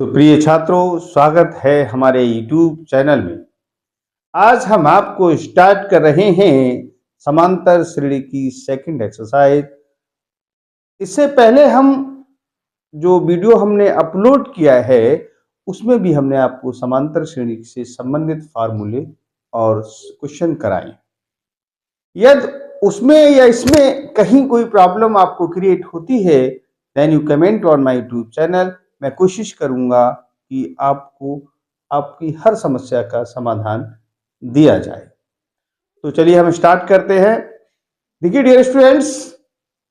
तो प्रिय छात्रों, स्वागत है हमारे YouTube चैनल में। आज हम आपको स्टार्ट कर रहे हैं समांतर श्रेणी की सेकंड एक्सरसाइज। इससे पहले हम जो वीडियो हमने अपलोड किया है उसमें भी हमने आपको समांतर श्रेणी से संबंधित फार्मूले और क्वेश्चन कराए। यदि उसमें या इसमें कहीं कोई प्रॉब्लम आपको क्रिएट होती है then you comment on my YouTube channel. मैं कोशिश करूंगा कि आपको आपकी हर समस्या का समाधान दिया जाए। तो चलिए हम स्टार्ट करते हैं। देखिए डियर स्टूडेंट्स,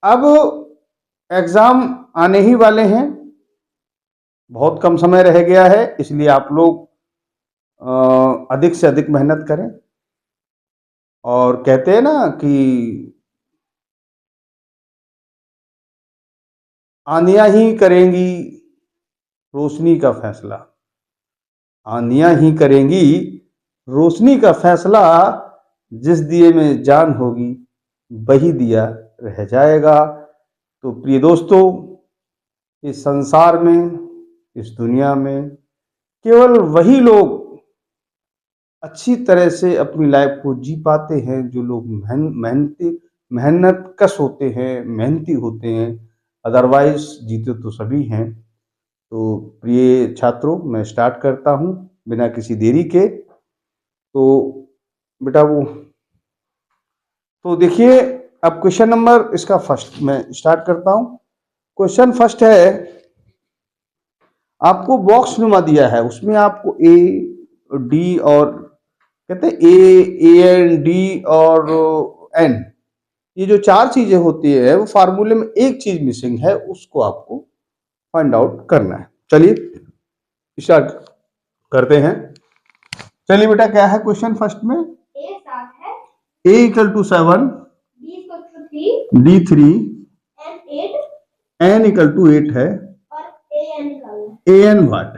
अब एग्जाम आने ही वाले हैं, बहुत कम समय रह गया है, इसलिए आप लोग अधिक से अधिक मेहनत करें। और कहते हैं ना कि आंधियां ही करेंगी रोशनी का फैसला, आंधियां ही करेंगी रोशनी का फैसला, जिस दिए में जान होगी वही दिया रह जाएगा। तो प्रिय दोस्तों, इस संसार में, इस दुनिया में केवल वही लोग अच्छी तरह से अपनी लाइफ को जी पाते हैं जो लोग मेहनत कश होते हैं, मेहनती होते हैं। अदरवाइज जीते तो सभी हैं। तो प्रिय छात्रों, मैं स्टार्ट करता हूं बिना किसी देरी के। तो बेटा तो देखिए, अब क्वेश्चन नंबर इसका फर्स्ट मैं स्टार्ट करता हूं। क्वेश्चन फर्स्ट है, आपको बॉक्स नुमा दिया है, उसमें आपको ए डी और कहते हैं ए एन डी और एन, ये जो चार चीजें होती है वो फार्मूले में एक चीज मिसिंग है, उसको आपको फाइंड आउट करना है। चलिए स्टार्ट करते हैं। चलिए बेटा, क्या है क्वेश्चन फर्स्ट में? ए 7 है, a equal to 7, b equal to 3, d 3, n 8 n equal to 8 है और an निकालना है। an वाट।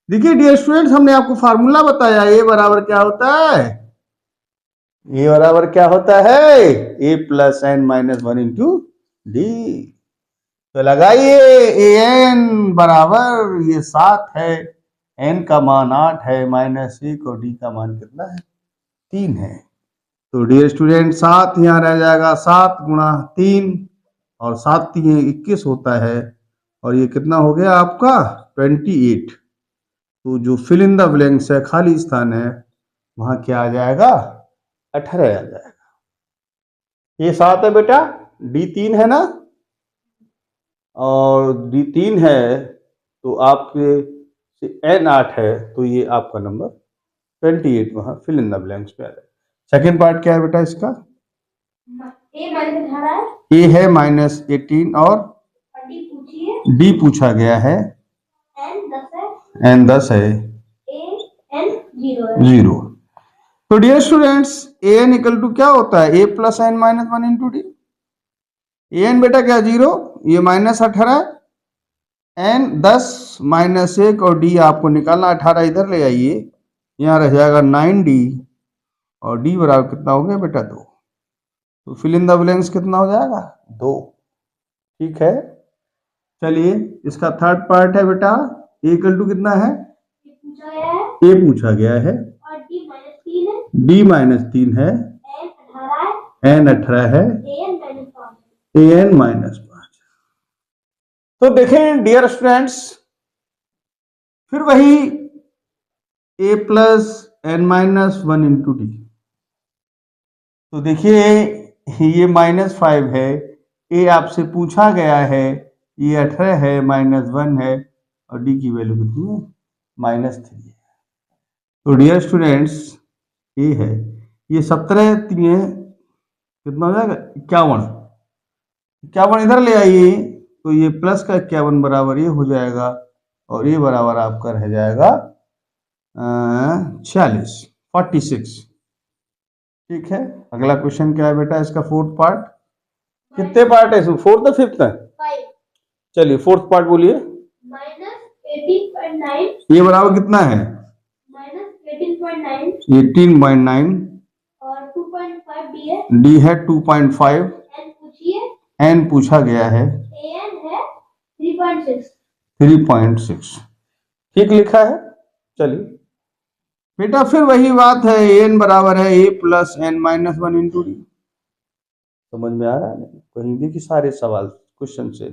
देखिए डियर स्टूडेंट्स, हमने आपको फार्मूला बताया, a बराबर क्या होता है? a बराबर क्या होता है? a plus N minus 1 into d. तो लगाइए, an बराबर ये 7 है, n का मान 8 है, -1 और d का मान कितना है? 3 है। तो डियर स्टूडेंट, 7 यहाँ रह जाएगा, 7 गुणा 3 और 7 3 21 होता है, और ये कितना हो गया आपका? 28। तो जो फिल इन द ब्लैंक्स है, खाली स्थान है, वहां क्या आ जाएगा? 18 आ जाएगा। ये 7 है बेटा, डी 3 है ना, और डी 3 है तो आपके एन 8 है, तो ये आपका नंबर 28 वहां फिल इन द ब्लैंक्स पे आ जाएगा। सेकेंड पार्ट क्या है बेटा इसका? ए माइनस 18 है, ए है -18 और डी पूछा गया है, n 10 है, n 10 है, n 0 है। 0। तो dear students, A N equal to क्या होता है? A plus N minus 1 into D. A N बेटा क्या? 0, ये -18, एन 10 -1 और डी आपको निकालना, 18 इधर ले आइए, यहाँ रह जाएगा 9d और डी बराबर कितना हो गया बेटा? 2। तो फिल इन द ब्लैंक्स कितना हो जाएगा? 2। ठीक है। चलिए इसका थर्ड पार्ट है बेटा, ए इक्वल टू कितना है? ए पूछा गया है और d -3 है, डी -3 है, n 18 है, n 18 है, an -5 an -5। तो देखें डियर स्टूडेंट्स, फिर वही a plus N minus 1 into d. तो देखिए ये -5 है, a आपसे पूछा गया है, ये 18 है, -1 है, और d की वैल्यू कितनी है? -3 है। तो डियर स्टूडेंट्स, ये है, ये 17 कितना हो जाएगा? 51। 51 इधर ले आइए, तो ये प्लस का 51 बराबर ये हो जाएगा, और ये बराबर आपका रह जाएगा 46। ठीक है। अगला क्वेश्चन क्या है बेटा इसका? Fourth part. कितने पार्ट है इसमें? फोर्थ है फिफ्थ है? 5 चलिए फोर्थ पार्ट बोलिए। -18.9 ये बराबर कितना है? -18.9 18.9 और 2.5 डी है, डी है 2.5, n पूछिए, n पूछा गया है, an है 3.6। 3.6। ठीक लिखा है। चलिए बेटा फिर वही बात है, एन बराबर है A plus N minus one into D. समझ में आ रहा है नहीं? कहीं भी कि सारे सवाल क्वेश्चन से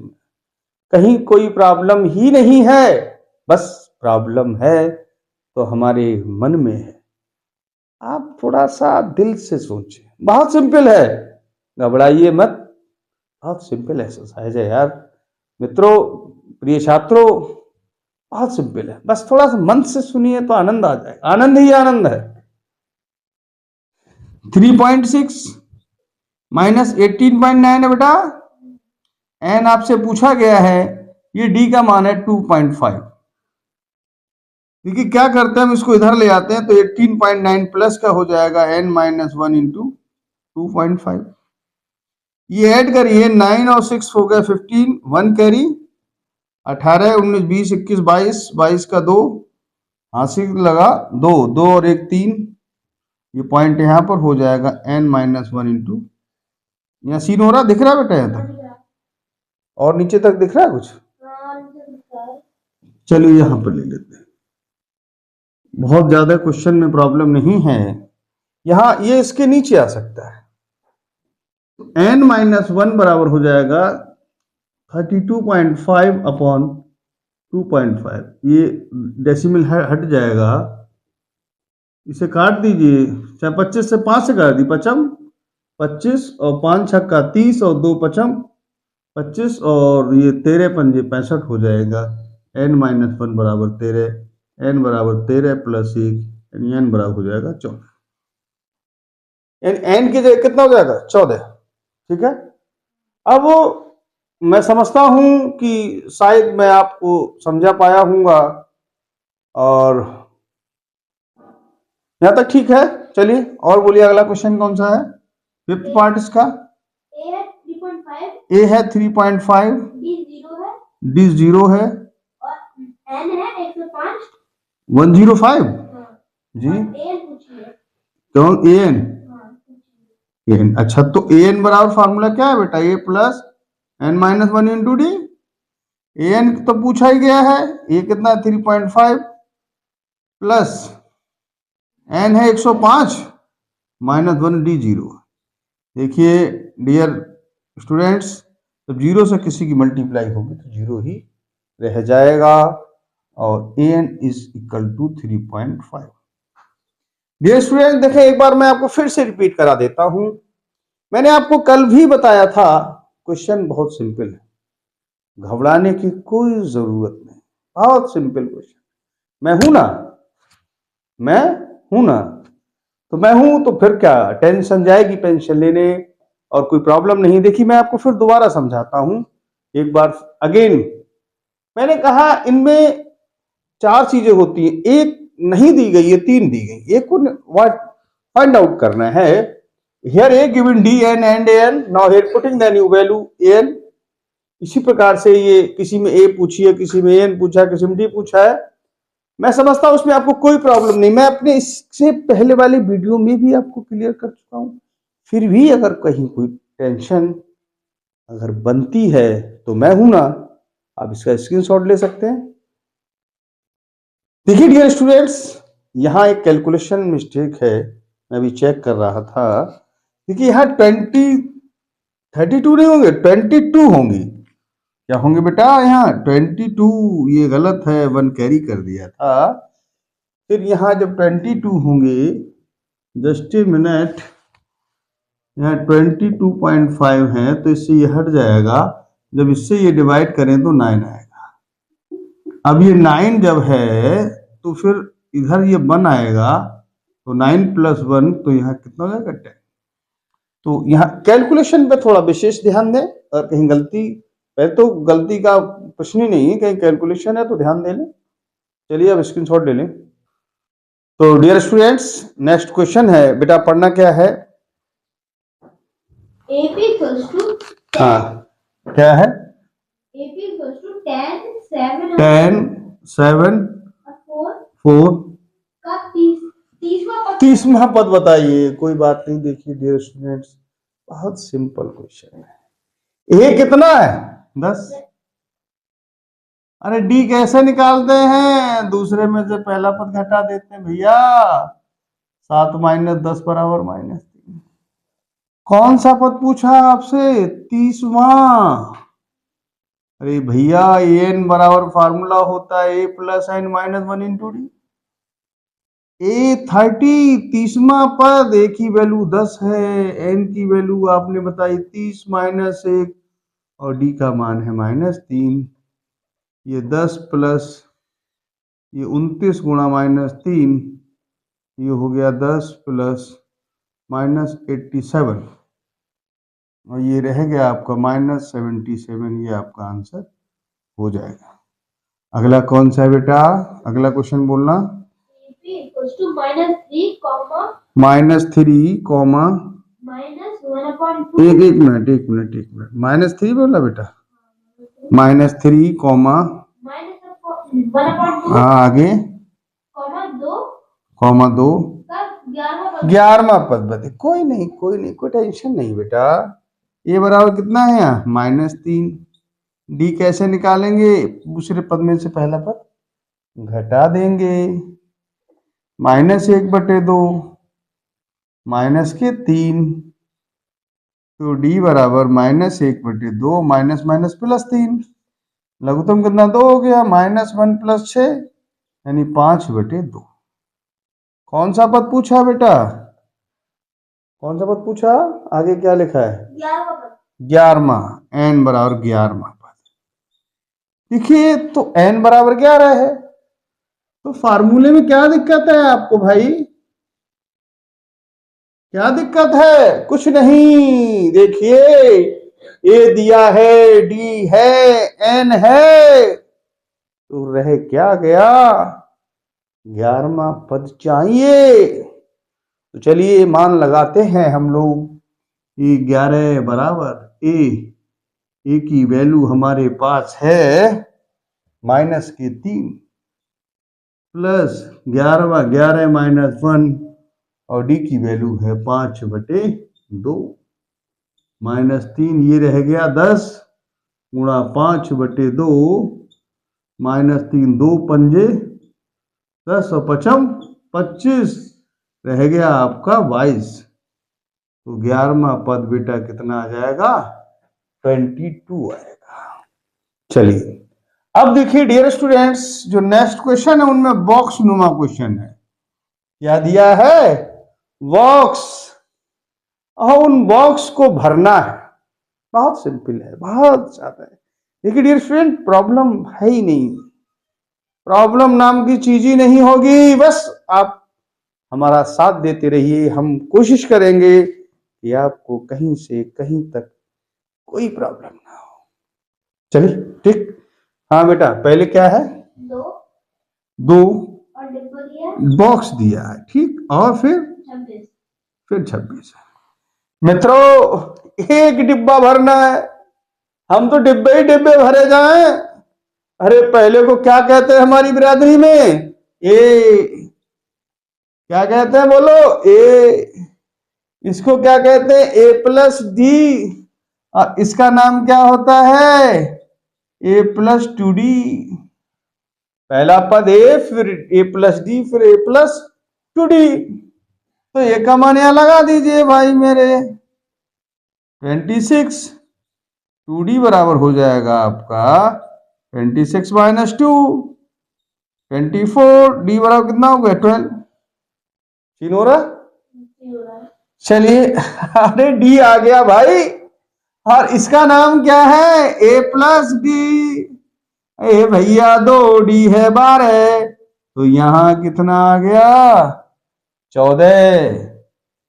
कहीं कोई प्रॉब्लम ही नहीं है, बस प्रॉब्लम है तो हमारे मन में है। आप थोड़ा सा दिल से सोचिए, बहुत सिंपल है, घबराइए मत, बहुत सिंपल एक्सरसाइज है यार मित्रों, प्रिय छात्रों, बहुत सिंपल है, बस थोड़ा सा मन से सुनिए तो आनंद आ जाएगा, आनंद ही आनंद है। 3.6 माइनस 18.9 है बेटा, एन आपसे पूछा गया है, ये डी का मान है 2.5। देखिए क्या करते हैं, हम इसको इधर ले आते हैं तो 18.9 प्लस का हो जाएगा एन माइनस वन इंटू 2.5। ये ऐड करिए, 9 और 6 हो गया 15, 1 कैरी, 18, 19, 20, 21, 22, 22 का 2, हासिल लगा 2, 2 और 1 3, ये पॉइंट यहाँ पर हो जाएगा n माइनस वन इंटू, यहाँ सीन हो रहा दिख रहा है बेटा यहाँ तक, और नीचे तक दिख रहा है कुछ? चलिए यहाँ पर ले लेते हैं, बहुत ज्यादा क्वेश्चन में प्रॉब्लम नहीं है, यहाँ ये इसके नीचे आ सकता है। n माइनस वन बराबर हो जाएगा 32.5 अपॉन 2.5, ये डेसिमल हट जाएगा, इसे काट दीजिए, चाहे 25 से 5 से काट दी, पचम 25 और 5 छक्का 30 और 2 पचम 25 और ये 13 पंजे 65 हो जाएगा। n माइनस वन बराबर 13, n बराबर 13 प्लस 1, n बराबर हो जाएगा 14, n की जगह कितना हो जाएगा 14। ठीक है, अब मैं समझता हूं कि शायद मैं आपको समझा पाया हूंगा, और यहां तक ठीक है। चलिए और बोलिए अगला क्वेश्चन कौन सा है, फिफ्थ पार्ट इसका। ए है 3.5, डी 0 है, और एन है 105, 105 जी, कौन एन? एन, अच्छा तो एन बराबर फार्मूला क्या है बेटा, A plus N minus one into D. N तो पूछा ही गया है, ए कितना 3.5 प्लस एन है 105 माइनस वन, डी 0। देखिए डियर स्टूडेंट्स, जब 0 से किसी की मल्टीप्लाई होगी तो 0 ही रह जाएगा, और n is equal to 3.5। Dear student देखें, एक बार मैं आपको फिर से रिपीट करा देता हूं, मैंने आपको कल भी बताया था, क्वेश्चन बहुत सिंपल है, घबराने की कोई जरूरत नहीं, बहुत सिंपल क्वेश्चन। मैं हूं ना, मैं हूं ना, तो मैं हूं तो फिर क्या टेंशन जाएगी पेंशन लेने, और कोई प्रॉब्लम नहीं। देखिए मैं आपको फिर दोबारा समझाता हूं एक बार अगेन। मैंने कहा इनमें 4 चीजें होती हैं, एक नहीं दी गई है, 3 दी गई, एक को फाइंड आउट करना है। Here a given d n and n, now here putting the new value n. इसी प्रकार से ये किसी में ए पूछी है, किसी में एन पूछा है, किसी में डी पूछा है। मैं समझता हूं उसमें आपको कोई प्रॉब्लम नहीं, मैं अपने इससे पहले वाले वीडियो में भी आपको क्लियर कर चुका हूं। फिर भी अगर कहीं कोई टेंशन अगर बनती है तो मैं हूं ना, आप इसका स्क्रीनशॉट ले सकते हैं। देखिए डियर स्टूडेंट्स, यहां एक कैलकुलेशन मिस्टेक है, मैं अभी चेक कर रहा था। देखिए यहां 32 नहीं होंगे, 22 होंगी। क्या होंगे बेटा, यहाँ 22, ये गलत है, 1 कैरी कर दिया था। फिर यहाँ जब 22 होंगे, जस्ट ए मिनट, यहाँ 22.5 है तो इससे ये हट जाएगा, जब इससे ये डिवाइड करें तो 9 आएगा। अब ये 9 जब है तो फिर इधर ये 1 आएगा, तो 9 प्लस 1, तो यहाँ कितना हो जाएगा 10। तो यहाँ कैलकुलेशन पे थोड़ा विशेष ध्यान दें, और कहीं गलती, पहले तो गलती का प्रश्न ही नहीं है, कहीं कैलकुलेशन है तो ध्यान दे लें। चलिए अब स्क्रीनशॉट ले लें। तो डियर स्टूडेंट्स नेक्स्ट क्वेश्चन है बेटा, पढ़ना क्या है, AP equals to 10, हाँ क्या है, AP equals to 10, 7 10, 7, और 4 का 30वां पद 30वां पद बताइए। कोई बात नहीं, देखिए डियर स्टूडेंट्स बहुत सिंपल क्वेश्चन है। ए कितना है 10, अरे डी कैसे निकालते हैं? दूसरे में से पहला पद घटा देते हैं भैया। 7 माइनस 10 बराबर -3। कौन सा पद पूछा आपसे? 30वां। अरे भैया एन बराबर फार्मूला होता है a+n-1 इंटू डी। A30 30वां पद, ए की वैल्यू 10 है, एन की वैल्यू आपने बताई 30 माइनस 1 और डी का मान है -3। ये 10 प्लस ये 29 गुणा -3, ये हो गया 10 प्लस -87 और ये रह गया आपका -77। ये आपका आंसर हो जाएगा। अगला कौन सा है बेटा? अगला क्वेश्चन बोलना। AP equals to -3, -3 comma -1/2. एक मिनट -3 बोला बेटा? -3 कॉमा -1/2 हाँ आगे 2 कॉमा 2 का 11वां 11वां पद बते। कोई नहीं कोई टेंशन नहीं बेटा। ये बराबर कितना है यहाँ? -3। डी कैसे निकालेंगे? दूसरे पद में से पहला पद घटा देंगे। -1/2 माइनस के 3, तो डी बराबर -1/2 माइनस माइनस +3। लघुत्तम कितना? 2 हो गया। -1 + 6 यानी 5/2। कौन सा पद पूछा बेटा? कौन सा पद पूछा? आगे क्या लिखा है? 11वां। n बराबर 11वां पद। देखिए तो n बराबर 11 है, तो फार्मूले में क्या दिक्कत है आपको भाई? क्या दिक्कत है? कुछ नहीं। देखिए ए दिया है, डी है, एन है, तो रह क्या गया? 11वां पद चाहिए। तो चलिए मान लगाते हैं हम लोग। ये 11 बराबर ए की वैल्यू हमारे पास है -3 प्लस 11वां 11 माइनस 1 और डी की वैल्यू है 5/2 -3। ये रह गया 10 गुणा 5/2 -3 2 पंजे 10 और 5 25 रह गया आपका 22। तो 11वां पद बेटा कितना आ जाएगा? 22 आएगा। चलिए अब देखिए डियर स्टूडेंट्स, जो नेक्स्ट क्वेश्चन है उनमें बॉक्स नुमा क्वेश्चन है। क्या दिया है? बॉक्स। और उन बॉक्स को भरना है। बहुत सिंपल है, बहुत ज्यादा है। देखिए डियर स्टूडेंट, प्रॉब्लम है ही नहीं, प्रॉब्लम नाम की चीज ही नहीं होगी। बस आप हमारा साथ देते रहिए, हम कोशिश करेंगे कि आपको कहीं से कहीं तक कोई प्रॉब्लम ना हो। चलिए ठीक। हाँ बेटा, पहले क्या है? 2 और डिब्बा दिया बॉक्स दिया है, ठीक। और फिर 26। 26। मित्रों एक डिब्बा भरना है, हम तो डिब्बे ही डिब्बे भरे जाएं। अरे पहले को क्या कहते हैं हमारी बिरादरी में? ए क्या कहते हैं बोलो? ए। इसको क्या कहते हैं? A+D। और इसका नाम क्या होता है? A+2D। पहला पद ए, फिर A+D, फिर A+2D। तो ये का मान यहां लगा दीजिए भाई मेरे। 26 2D बराबर हो जाएगा आपका 26 माइनस 2 24। डी बराबर कितना हो गया? 12। तीन हो रहा। चलिए अरे डी आ गया भाई, और इसका नाम क्या है? A+D। ए भैया 2 डी है 12, तो यहां कितना आ गया? 14।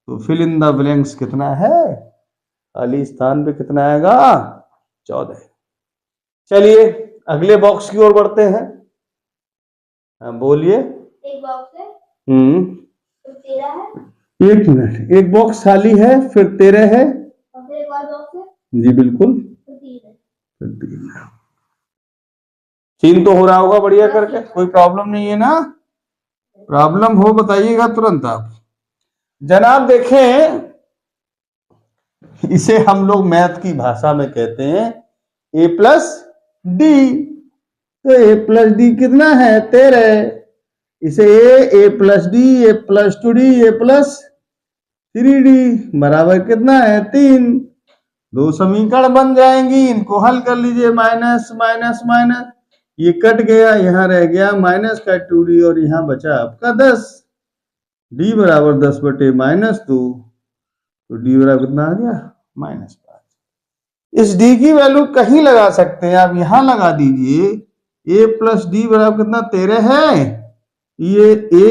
तो फिल इन द ब्लैंक्स कितना है? खाली स्थान पे कितना आएगा? 14। चलिए अगले बॉक्स की ओर बढ़ते हैं। हाँ बोलिए। एक बॉक्स है तो 13 है, एक मिनट, एक बॉक्स खाली है, फिर 13 है, और फिर एक और बॉक्स है जी बिल्कुल, तो 3 है। फिर 3 है। सीन तो हो रहा होगा बढ़िया करके, कोई प्रॉब्लम नहीं है ना? प्रॉब्लम हो बताइएगा तुरंत आप। जनाब देखें, इसे हम लोग मैथ की भाषा में कहते हैं A+D। तो a प्लस डी कितना है 13। इसे a plus D a plus 2d a plus 3d बराबर कितना है 3। दो समीकरण बन जाएंगी, इनको हल कर लीजिए। माइनस माइनस माइनस ये कट गया, यहाँ रह गया माइनस का 2d और यहाँ बचा आपका 10। d बराबर 10 बटे -2, तो d बराबर कितना आ गया -5। इस d की वैल्यू कहीं लगा सकते हैं आप, यहां लगा दीजिए। a प्लस डी बराबर कितना 13 है, ये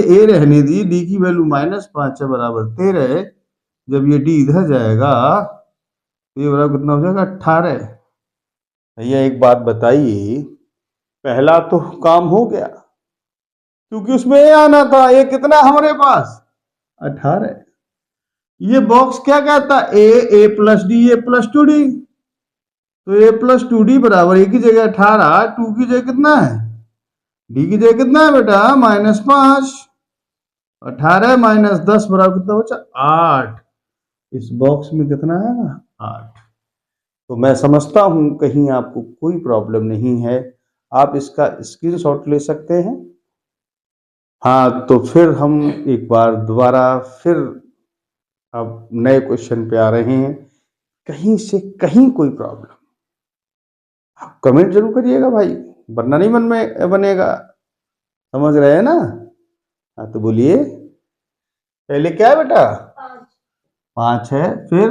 a रहने दी, d की वैल्यू -5 है बराबर 13 है। जब ये d इधर जाएगा तो ये बराबर कितना हो जाएगा 18। भैया एक बात बताइए, पहला तो काम हो गया क्योंकि उसमें a आना था, a कितना हमारे पास 18। ये बॉक्स क्या कहता है a plus D a plus 2d, तो a प्लस 2d बराबर a की जगह 18, 2 की जगह कितना है, d की जगह कितना है बेटा -5, 18 माइनस 10 बराबर कितना बचा 8। इस बॉक्स में कितना आएगा 8। तो मैं समझता हूं कहीं आपको कोई प्रॉब्लम नहीं है, आप इसका स्क्रीनशॉट ले सकते हैं। हाँ, तो फिर हम एक बार दोबारा फिर अब नए क्वेश्चन पे आ रहे हैं। कहीं से कहीं कोई प्रॉब्लम आप कमेंट जरूर करिएगा भाई, वरना नहीं बनेगा। समझ रहे हैं ना? हाँ तो बोलिए, पहले क्या है बेटा 5 है, फिर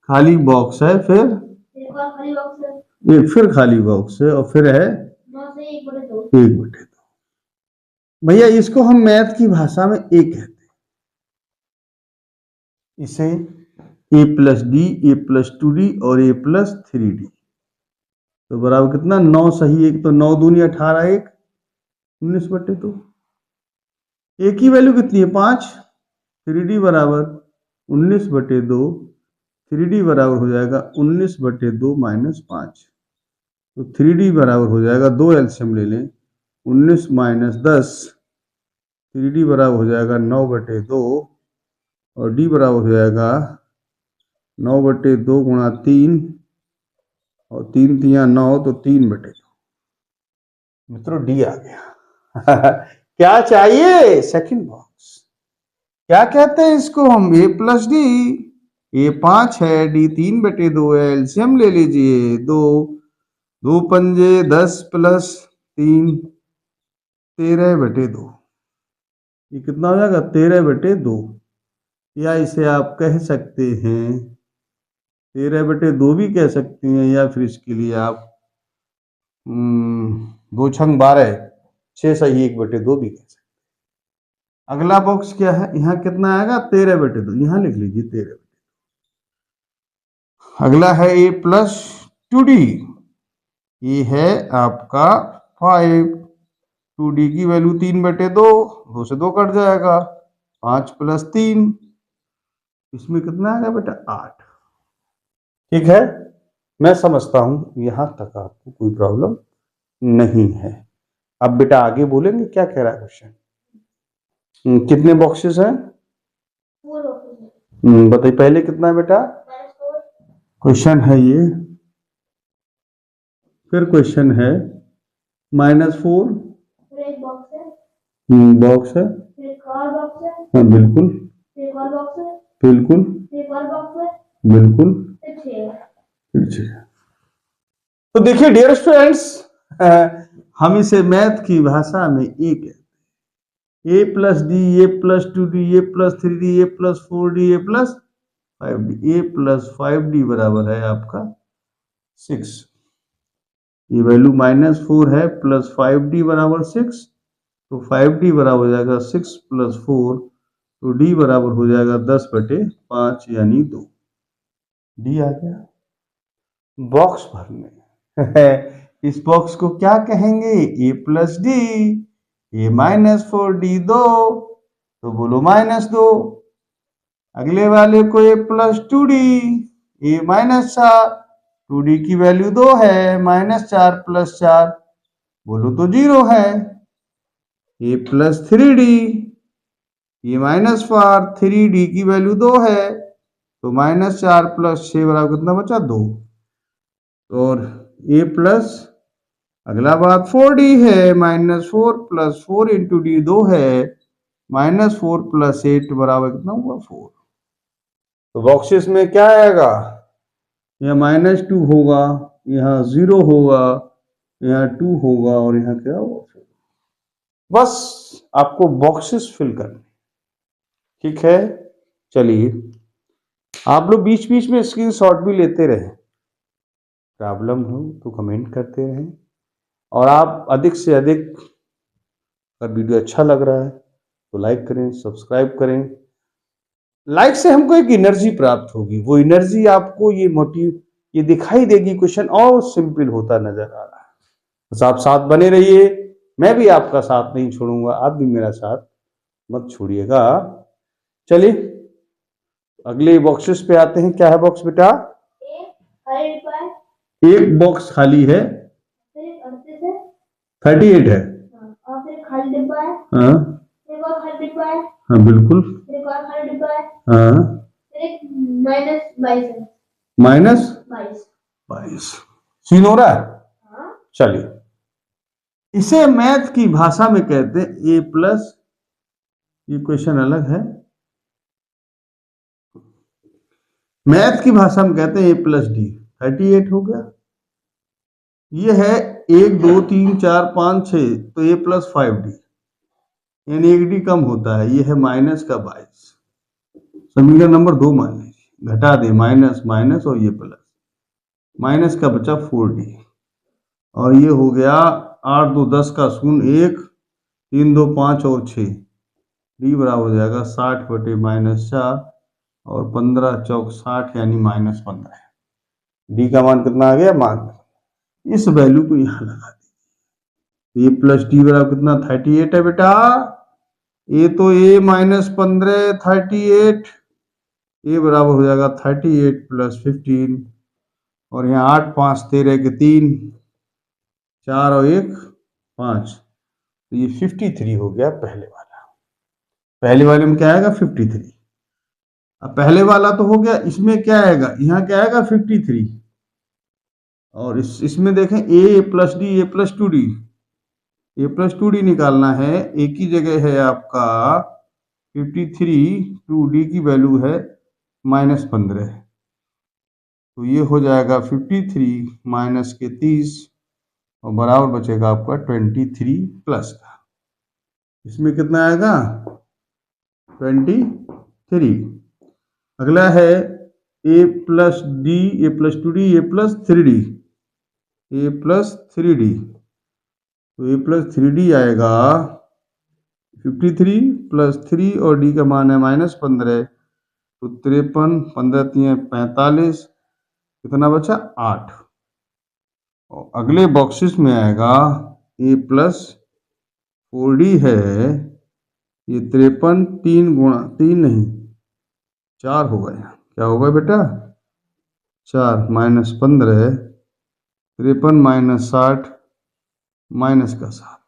खाली बॉक्स है, फिर खाली बॉक्स है, ये फिर खाली बॉक्स है, और फिर है 9 से 1/2। 1/2। भैया इसको हम मैथ की भाषा में a कहते हैं। इसे a plus D a plus 2d और a प्लस 3d, तो बराबर कितना 9 सही, एक तो 9 दूनी 18, एक 19/2। a की वैल्यू कितनी है 5, 3d बराबर 19/2, 3d बराबर हो जाएगा 19/2 -5, तो 3d बराबर हो जाएगा, 2 एलसीएम ले लें, 19 - 10, 3d बराबर हो जाएगा 9/2 और d बराबर हो जाएगा 9/2 गुणा 3 और 3 3 9, तो 3/2। मित्रों डी आ गया। क्या चाहिए सेकंड बॉक्स, क्या कहते हैं इसको हम a प्लस डी, a 5 है, d 3/2 है, एलसीएम ले लीजिए, 2 2 पंजे 10 प्लस 3 13/2, ये कितना हो जाएगा 13/2, या इसे आप कह सकते हैं 13/2 भी कह सकते हैं, या फिर इसके लिए आप 2 छंग 12 6 सही 1/2 भी कह सकते हैं। अगला बॉक्स क्या है, यहाँ कितना आएगा 13/2, यहाँ लिख लीजिए 13/2। अगला है a प्लस 2d, ये है आपका 5, 2d की वैल्यू 3/2, 2 से 2 कट जाएगा, 5 प्लस 3, इसमें कितना आएगा बेटा 8। ठीक है, मैं समझता हूं यहां तक आपको कोई प्रॉब्लम नहीं है। अब बेटा आगे बोलेंगे क्या कह रहा है क्वेश्चन। कितने बॉक्सेस हैं, 4 बॉक्सेस। बताइए पहले कितना है बेटा, -4, क्वेश्चन है ये, फिर क्वेश्चन है -4, फिर एक बॉक्स है, बॉक्स है, फिर एक और बॉक्स है, हाँ बिल्कुल, फिर एक और बॉक्स है, बिल्कुल फिर एक और बॉक्स है, बिल्कुल, फिर 6 है। तो देखिए डियर स्टूडेंट्स, हम इसे मैथ की भाषा में ए कहते हैं। a plus D a plus 2d a plus 3d a plus 4d a plus 5d, a plus 5d बराबर है आपका 6। ये वैल्यू -4 है, प्लस 5d बराबर 6, तो 5d बराबर हो जाएगा 6 + 4, तो d बराबर हो जाएगा 10/5 यानी 2। d आ गया। बॉक्स भरने इस बॉक्स को क्या कहेंगे, a plus D a -4d 2, तो बोलो -2। अगले वाले को a plus 2d a -4, 2d की वैल्यू 2 है, -4 + 4, बोलो तो 0 है। a plus 3d a -4, 3d की वैल्यू 2 है, तो -4 + 6 बराबर कितना बचा 2, और a प्लस अगला बात 4d है, -4 + 4 × d 2 है, -4 + 8 बराबर कितना हुआ 4। तो बॉक्सेस में क्या आएगा, यहाँ -2 होगा, यहाँ 0 होगा, यहाँ 2 होगा और यहाँ क्या होगा 4। बस आपको बॉक्सेस फिल करने, ठीक है। चलिए आप लोग बीच बीच में स्क्रीनशॉट भी लेते रहें, प्रॉब्लम हो तो कमेंट करते रहें, और आप अधिक से अधिक, अगर वीडियो अच्छा लग रहा है तो लाइक करें, सब्सक्राइब करें। लाइक से हमको एक एनर्जी प्राप्त होगी, वो एनर्जी आपको ये दिखाई देगी, क्वेश्चन और सिंपल होता नजर आ रहा है। बस आप साथ बने रहिए, मैं भी आपका साथ नहीं छोड़ूंगा, आप भी मेरा साथ मत छोड़िएगा। चलिए अगले बॉक्सेस पे आते हैं। क्या है बॉक्स बेटा? एक बॉक्स खाली है, 38 है। और फिर खाली डिब्बा है। हाँ एक और खाली डिब्बा है। हाँ बिल्कुल। एक और खाली डिब्बा है। हाँ फिर एक -22 है। -22 सीन हो रहा है। हाँ। चलिए इसे मैथ की भाषा में कहते हैं A+, ये क्वेश्चन अलग है, मैथ की भाषा में कहते हैं A+D। 38 हो गया, ये है 1 2 3 4 5 6, तो A+5D, यानी 1D कम होता है, ये है -22। समीकरण नंबर 2 मान लीजिए, घटा दे माइनस माइनस और ये प्लस, माइनस का बचा 4D, और ये हो गया 8 2 10 का 0 1, 3 2 5 और 6, डी बराबर हो जाएगा 60/-4 और 15 चौक 60 यानी -15। डी का मान कितना आ गया, मान इस वैल्यू को यहाँ लगा दीजिए। A+D बराबर कितना 38 है बेटा, ये तो A -15 38, ए बराबर हो जाएगा 38 + 15, और यहाँ 8 5 13 के 3, 4 और 1 5, तो ये 53 हो गया पहले वाला। पहले वाले में क्या आएगा 53। अब पहले वाला तो हो गया, इसमें क्या आएगा, यहाँ क्या आएगा 53, और इसमें देखें A+D A+2D, A+2D निकालना है, एक ही जगह है आपका 53, 2D की वैल्यू है -15, तो ये हो जाएगा 53 माइनस के 30 और बराबर बचेगा आपका 23 प्लस का। इसमें कितना आएगा 23। अगला है A+D A+2D A+3D, A+3D, तो A+3D आएगा 53 + 3 और D का मान है -15, तो 53 15 3 45, कितना बचा 8। और अगले बॉक्सेस में आएगा A+4D है, ये 53 3 गुणा 3 नहीं 4 होगा, यहाँ क्या होगा बेटा 4 -15 53 - 60 -7,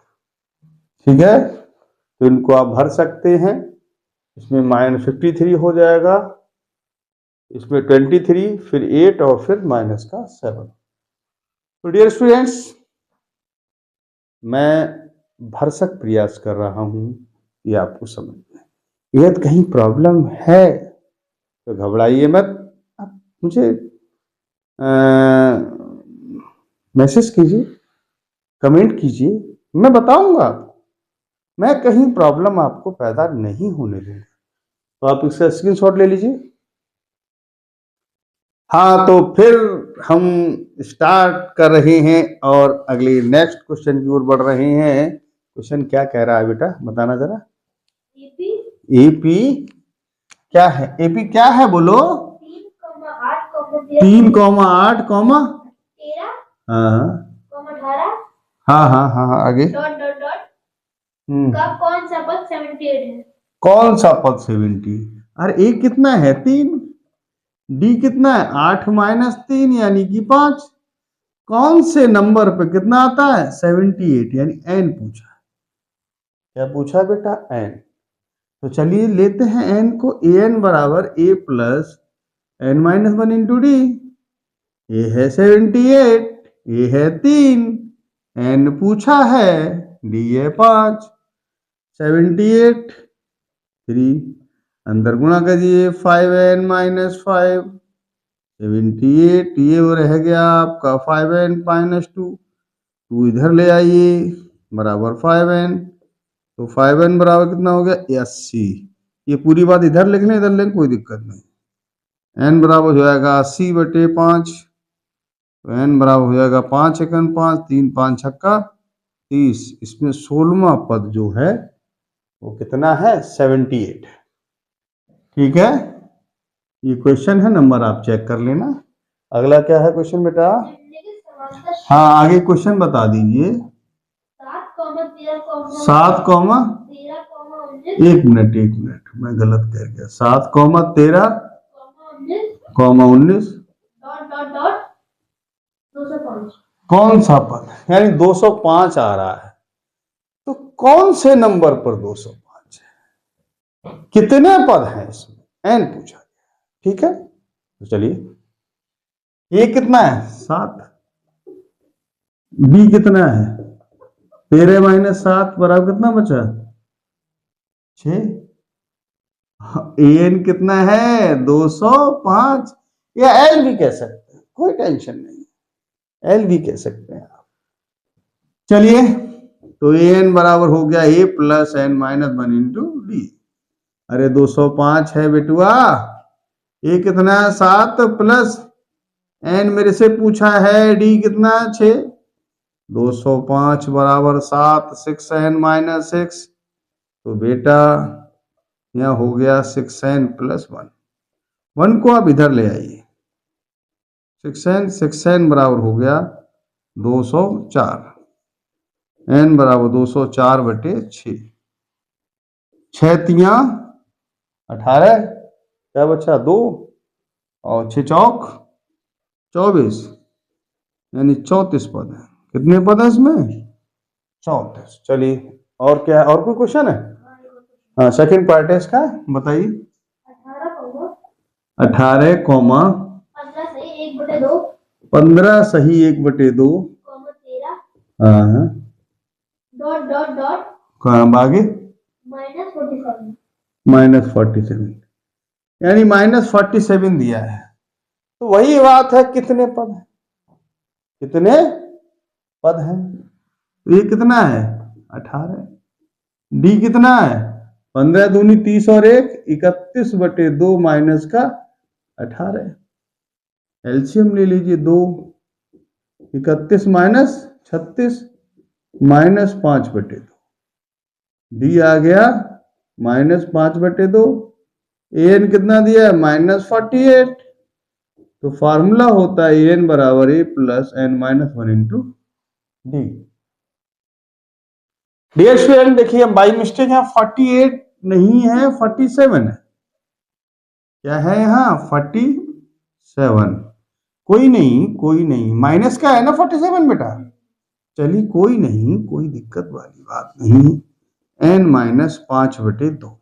ठीक है। तो इनको आप भर सकते हैं, इसमें -53 हो जाएगा, इसमें 23, फिर 8 और फिर -7। तो डियर स्टूडेंट्स, मैं भरसक प्रयास कर रहा हूं कि आपको समझ में, यदि कहीं प्रॉब्लम है तो घबराइए मत, आप मुझे मैसेज कीजिए, कमेंट कीजिए, मैं बताऊंगा आपको, मैं कहीं प्रॉब्लम आपको पैदा नहीं होने दूंगा। तो आप इसका स्क्रीनशॉट ले लीजिए। हाँ तो फिर हम स्टार्ट कर रहे हैं और अगले नेक्स्ट क्वेश्चन की ओर बढ़ रहे हैं। क्वेश्चन क्या कह रहा है बेटा, बताना जरा। एपी क्या है, एपी क्या है बोलो। 3, 8, 13, हाँ हाँ हाँ हाँ आगे। का कौन सा पद 78 है? कौन सा पद 70? अरे ए कितना है 3, डी कितना है 8 - 3 यानी कि 5, कौन से नंबर पे कितना आता है 78, यानी एन पूछा। क्या पूछा बेटा, एन। तो चलिए लेते हैं एन को, एन बराबर A + n - 1 × d, ये है 78, ये है 3, n पूछा है, d है 5, 78 3 अंदर गुणा करिए 5n माइनस 5 78, ये वो रह गया आपका 5n माइनस 2, 2 इधर ले आइए बराबर 5n, तो 5n बराबर कितना हो गया 80। ये पूरी बात इधर लिख लें इधर लिख कोई दिक्कत नहीं। n बराबर हो जाएगा 80/5, तो n बराबर हो जाएगा 5 एकन 5, 3 5 छक्का 30। इसमें 16वां पद जो है वो कितना है 78। ठीक है, ये क्वेश्चन है, नंबर आप चेक कर लेना। अगला क्या है क्वेश्चन बेटा? हाँ आगे क्वेश्चन बता दीजिए। 7, 1 मिनट मैं गलत कह गया। 7, 13, 19 कौन सा पद? यानी 205 आ रहा है, तो कौन से नंबर पर 205 है? कितने पद हैं इसमें? n पूछा गया। ठीक है, तो चलिए, ये कितना है 7, b कितना है 13 माइनस 7 बराबर कितना बचा 6, an कितना है 205, या l भी कह सकते हैं, कोई टेंशन नहीं, l भी कह सकते हैं आप। चलिए, तो an बराबर हो गया a plus n minus 1 into D. अरे 205 है बेटुआ, ये कितना है 7 प्लस n मेरे से पूछा है d कितना 6, 205 बराबर 7, 6n माइनस 6, तो बेटा यह हो गया 6n प्लस 1, 1 को आप इधर ले आइए, 6n बराबर हो गया 204, n बराबर 204/6, 6 तिया 18, क्या बचा 2 और 6 चौक 24, यानी 34 पद है। कितने पद है इसमें 34। चलिए, और क्या है, और कोई क्वेश्चन है? हाँ, सेकंड पार्ट है इसका, बताइए। 18, 15 सही 1/2, हाँ आगे -47, यानी -47 दिया है। तो वही बात है, कितने पद है, कितने पद हैं? तो ये कितना है 18, डी कितना है 15 दूनी 30 और 1 31/2 माइनस का 18, एलसीएम ले लीजिए 2, 31 माइनस 36 माइनस 5/2, डी आ गया -5/2, an कितना दिया है -48, तो फार्मूला होता है an बराबर a plus n minus 1 into d. Dear student, देखिए बाई मिस्टेक यहाँ 48 नहीं है 47 है, क्या है यहाँ 47, कोई नहीं, माइनस का है ना 47 बेटा। चलिए कोई नहीं, कोई दिक्कत वाली बात नहीं, n माइनस 5/2।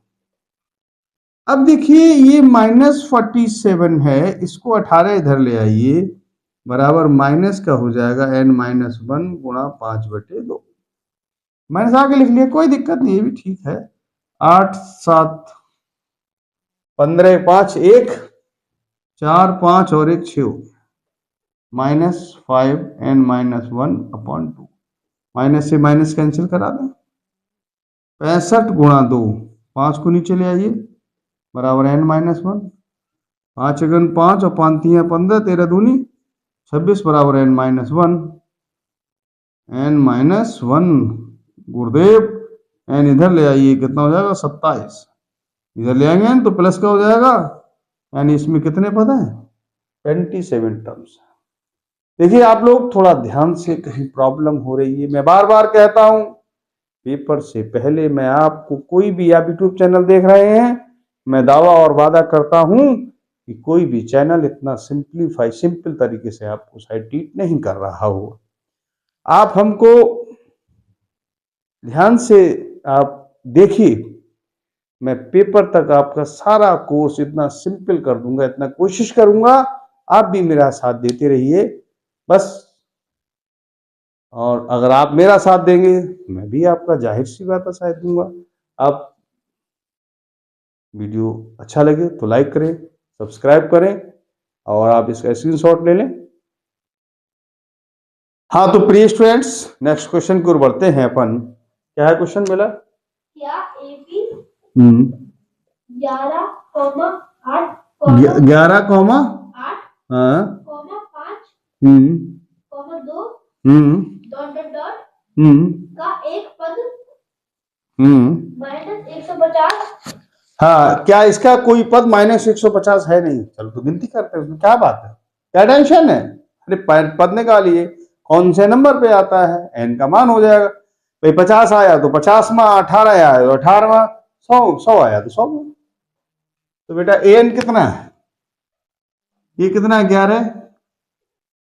अब देखिए ये -47 है, इसको 18 इधर ले आइए, बराबर माइनस का हो जाएगा n माइनस 1 गुणा 5/2, माइनस आगे लिख लिया, कोई दिक्कत नहीं, ये भी ठीक है। 8 7 15 5 1 4 5 और 1 6 हो गया, -5n माइनस 1/2, माइनस से माइनस कैंसिल करा दें, 65 गुणा 2, 5 को नीचे ले आइए, बराबर n माइनस 1, 5 अगन 5 और 5 तिया 15, 13 दूनी 26 बराबर n माइनस 1, n माइनस 1 गुरुदेव, n इधर ले आइए, कितना हो जाएगा 27, इधर ले आएंगे n तो प्लस का हो जाएगा, यानी इसमें कितने पद हैं 27 टर्म्स। देखिए आप लोग थोड़ा ध्यान से, कहीं प्रॉब्लम हो रही है, मैं बार बार कहता हूं पेपर से पहले मैं आपको, कोई भी आप यूट्यूब चैनल देख रहे हैं, मैं दावा और वादा करता हूं कि कोई भी चैनल इतना सिंपल तरीके से आपको शायद टीच नहीं कर रहा हो। आप हमको ध्यान से आप देखिए, मैं पेपर तक आपका सारा कोर्स इतना सिंपल कर दूंगा, इतना कोशिश करूंगा, आप भी मेरा साथ देते रहिए। बस और अगर आप मेरा साथ देंगे मैं भी आपका जाहिर सी बात है साथ दूंगा। आप वीडियो अच्छा लगे तो लाइक करें, सब्सक्राइब करें और आप इसका स्क्रीनशॉट ले लें। हाँ तो प्रिय स्टूडेंट्स, नेक्स्ट क्वेश्चन की ओर बढ़ते हैं अपन। क्या है क्वेश्चन मिला? क्या एबी 11,8 8 हाँ 5 2 का एक पद -150 हाँ, क्या इसका कोई पद -150 है? नहीं, चलो तो गिनती करते हैं, उसमें क्या बात है, क्या टेंशन है? अरे पद निकालिए, कौन से नंबर पे आता है, एन का मान हो जाएगा। भाई 50 आया तो 50 में, 18 आया तो 18 में, 100 आया तो 100 में। तो बेटा ए एन कितना है? ये कितना है? 11।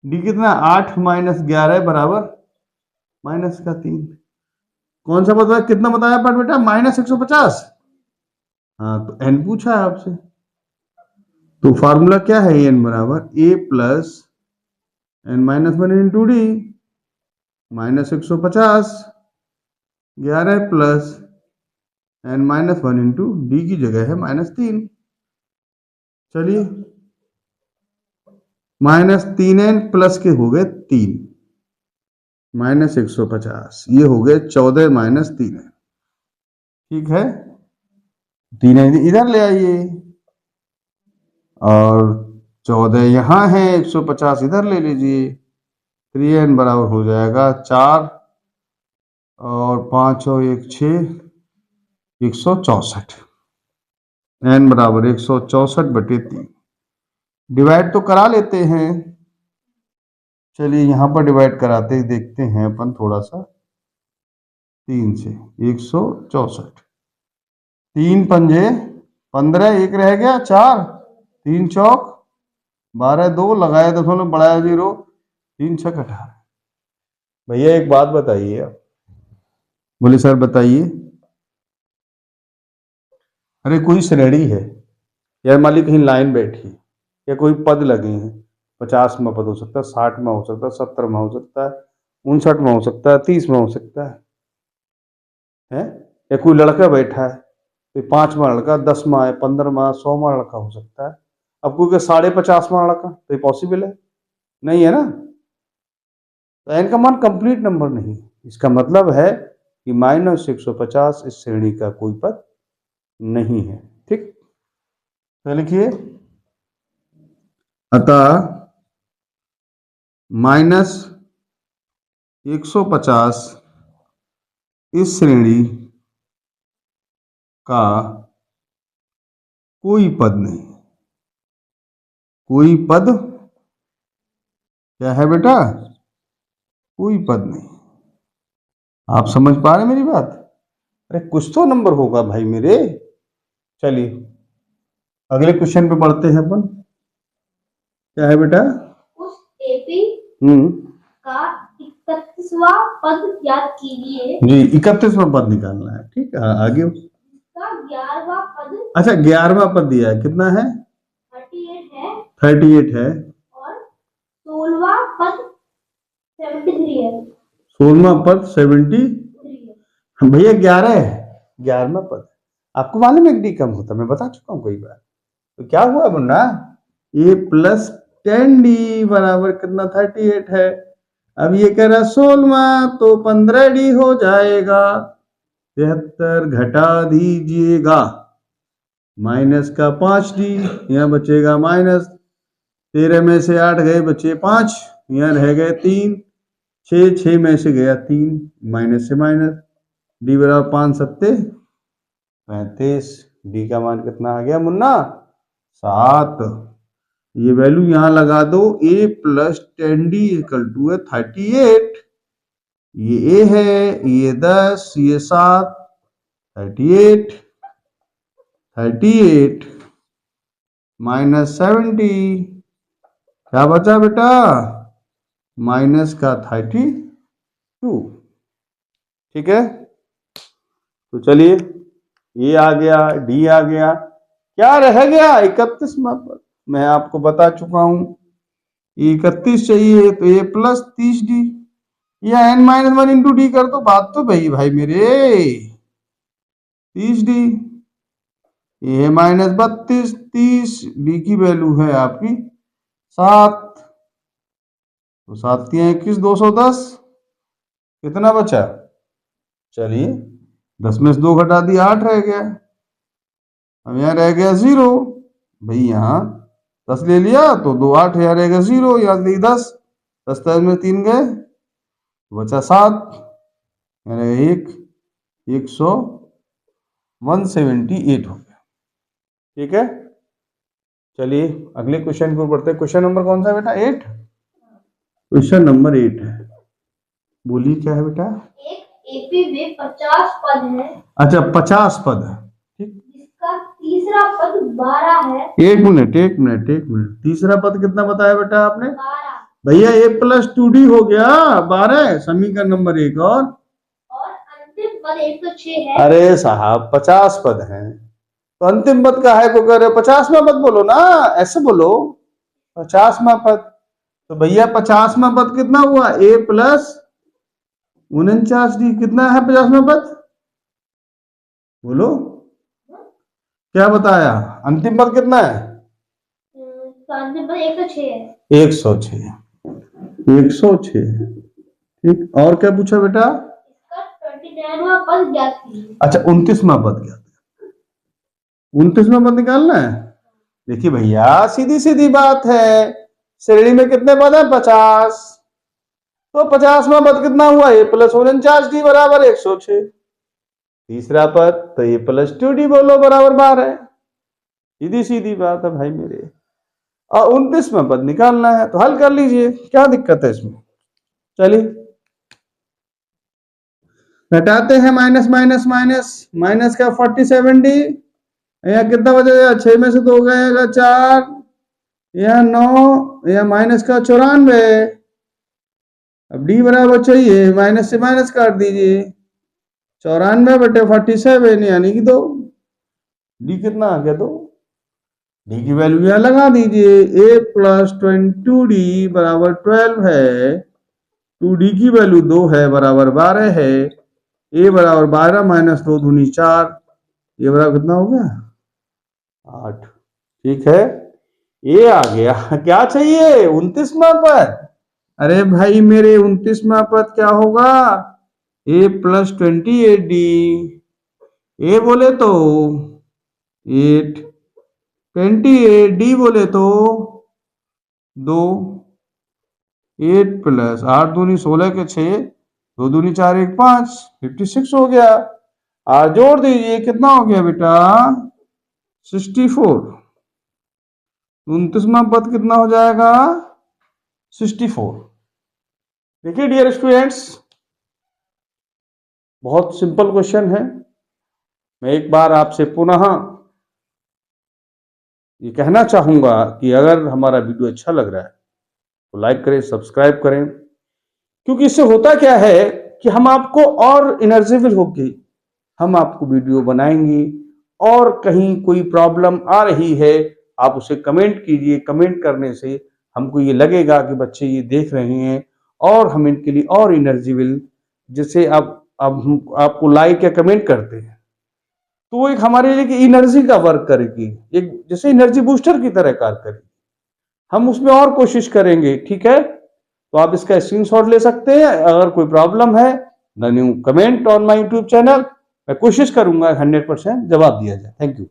डी कितना? 8 - 11 बराबर -3। कौन सा बताया, कितना बताया पर बेटा? -150। हाँ तो एन पूछा है आपसे, तो फार्मूला क्या है? एन बराबर A plus n-1 into D, -150, 11 plus n-1 into D की जगह है -3। चलिए -3n प्लस के हो गए 3 -150, ये हो गए 14 - 3। ठीक है, 3 इधर ले आइए और 14 यहाँ है, 150 इधर ले लीजिए। 3n बराबर हो जाएगा 4 और 5 और 1 6, 164। n बराबर 164/3। डिवाइड तो करा लेते हैं, चलिए यहाँ पर डिवाइड कराते ही देखते हैं अपन थोड़ा सा। 3 से 164, 3 पंजे 15, एक रह गया 4, 3 चौक 12, 2 लगाया दशमलव बढ़ाया 0, 3 छक 18। भैया एक बात बताइए आप। बोले सर बताइए। अरे कोई श्रेणी है या मान ली कहीं लाइन बैठी या कोई पद लगे हैं, 50 में पद हो सकता है, 60 में हो सकता है, 70 में हो सकता है, 59 में हो सकता है, 30 में हो सकता है? या कोई लड़का बैठा है, कोई 5वां लड़का, 10 में है, 15 में, 100वां लड़का हो सकता है। अब कोई 50.5वां लड़का, तो ये पॉसिबल है? नहीं है ना। तो n का मान कंप्लीट नंबर नहीं, इसका मतलब है कि -150 इस श्रेणी का कोई पद नहीं है। ठीक, तो लिखिए, अतः -150 इस श्रेणी का कोई पद नहीं। कोई पद क्या है बेटा? कोई पद नहीं। आप समझ पा रहे मेरी बात? अरे कुछ तो नंबर होगा भाई मेरे। चलिए अगले क्वेश्चन पे बढ़ते हैं अपन। क्या है बेटा? उस एपी का 31वां पद याद कीजिए। जी, 31वां पद निकालना है। ठीक है, आगे उसका 11वां पद। अच्छा 11वां पद दिया है, कितना है? 38 है। 38 है। और 16वां पद 73 है। 16वां पद 73 है। भैया 11 है, 11वां पद। आपको मालूम है कि डी कम होता, मैं बता चुका हूँ कई बार। तो क्या हुआ मुन्ना? ए प्लस 10d बराबर कितना? 38 है। अब ये कह रहा 16वां, तो 15d हो जाएगा। 73 घटा दीजिएगा, माइनस का 5d, यहाँ बचेगा माइनस। 13 में से 8 गए, बचे 5, यहाँ रह गए 3, 6 में से गया 3, माइनस से माइनस, डी बराबर 5 सत्ते 35। डी का मान कितना आ गया मुन्ना? 7। ये वैल्यू यहां लगा दो, a plus 10d equal to है 38। ये a है, ये 10, ये 7, 38, 38 माइनस 70, क्या बचा बेटा? माइनस का 32। ठीक है, तो चलिए ये आ गया, डी आ गया, क्या रह गया? 31वां पद। मैं आपको बता चुका हूं 31 चाहिए तो a प्लस 30d, या n-1 इंटू डी कर दो, बात तो भाई मेरे 30d, ये -32, 30, डी की वैल्यू है आपकी 7, तो 7 × 21, 210, कितना बचा? चलिए 10 में से 2 घटा दिया, 8 रह गया। अब यहाँ रह गया 0, भाई यहाँ 10 ले लिया तो 2 8, यहाँ रहेगा 0, यहाँ से 10, 10 में 3 गए, बचा 7, यहाँ रहेगा 178 हो गया। ठीक है, चलिए अगले क्वेश्चन को पढ़ते हैं। क्वेश्चन नंबर कौन सा है बेटा? 8। क्वेश्चन नंबर 8 है, बोलिए क्या है बेटा? एक एपी में 50 पद है। अच्छा 50 पद है, ठीक। जिसका तीसरा पद 12 है। एक मिनट, तीसरा पद कितना बताया बेटा आपने? 12। भैया a + 2d हो गया 12, समीकरण नंबर 1। और अंतिम पद 106 है। अरे साहब 50 पद हैं, तो अंतिम पद का है को कह रहे हो? 50वां पद बोलो ना, ऐसे बोलो 50वां पद। तो भैया 50वां पद कितना हुआ? a + 49d, कितना है 50वां पद? बोलो, क्या बताया? अंतिम पद कितना है? अंतिम पद 106 है। 106, 106, ठीक। और क्या पूछा बेटा? इसका 29वां पद ज्ञात कीजिए। अच्छा 29वां पद ज्ञात, 29वां पद निकालना है। देखिए भैया सीधी सीधी बात है, श्रेणी में कितने पद है? 50, तो 50वां पद कितना हुआ? a + 49d बराबर 106। तीसरा पद तो a + 2d बोलो बराबर 12। सीधी सीधी बात है भाई मेरे। और 29वां पद निकालना है, तो हल कर लीजिए, क्या दिक्कत है इसमें? चलिए घटाते हैं, माइनस का 47d, यहाँ कितना बचेगा? 6 में से 2 गएगा 4, यहाँ 9, यहाँ माइनस का 94। अब d बराबर चाहिए, माइनस से माइनस काट दीजिए, 94/47 यानी कि 2। d कितना आ गया? 2। d की वैल्यू यहाँ लगा दीजिए, a + 22d बराबर 12 है, 2d की वैल्यू 2 है बराबर 12 है, a बराबर 12 - 2 दूनी 4, ये बराबर कितना हो गया? 8। ठीक है, ये आ गया। क्या चाहिए? 29वां पद। अरे भाई मेरे 29वां पद क्या होगा? a + 28d, a बोले तो 8, 28d बोले तो 2, 8 + 8 दूनी 16 के 6, 2 दूनी 4, 1 5, 56 हो गया। और जोड़ दीजिए, कितना हो गया बेटा? 64। 29वां पद कितना हो जाएगा? 64। देखिए डियर स्टूडेंट्स, बहुत सिंपल क्वेश्चन है। मैं एक बार आपसे पुनः ये कहना चाहूंगा कि अगर हमारा वीडियो अच्छा लग रहा है तो लाइक करें, सब्सक्राइब करें, क्योंकि इससे होता क्या है कि हम आपको और एनर्जेबल होगी, हम आपको वीडियो बनाएंगे, और कहीं कोई प्रॉब्लम आ रही है आप उसे कमेंट कीजिए। कमेंट करने से हमको ये लगेगा कि बच्चे ये देख रहे हैं, और हम इनके लिए और एनर्जेबल, जैसे अब हम आपको लाइक या कमेंट करते हैं तो वो एक हमारे लिए एनर्जी का वर्क करेगी, एक जैसे एनर्जी बूस्टर की तरह कार्य करेगी। हम उसमें और कोशिश करेंगे, ठीक है? तो आप इसका स्क्रीनशॉट ले सकते हैं। अगर कोई प्रॉब्लम है then you comment on my YouTube channel, मैं कोशिश करूंगा 100% जवाब दिया जाए। Thank you.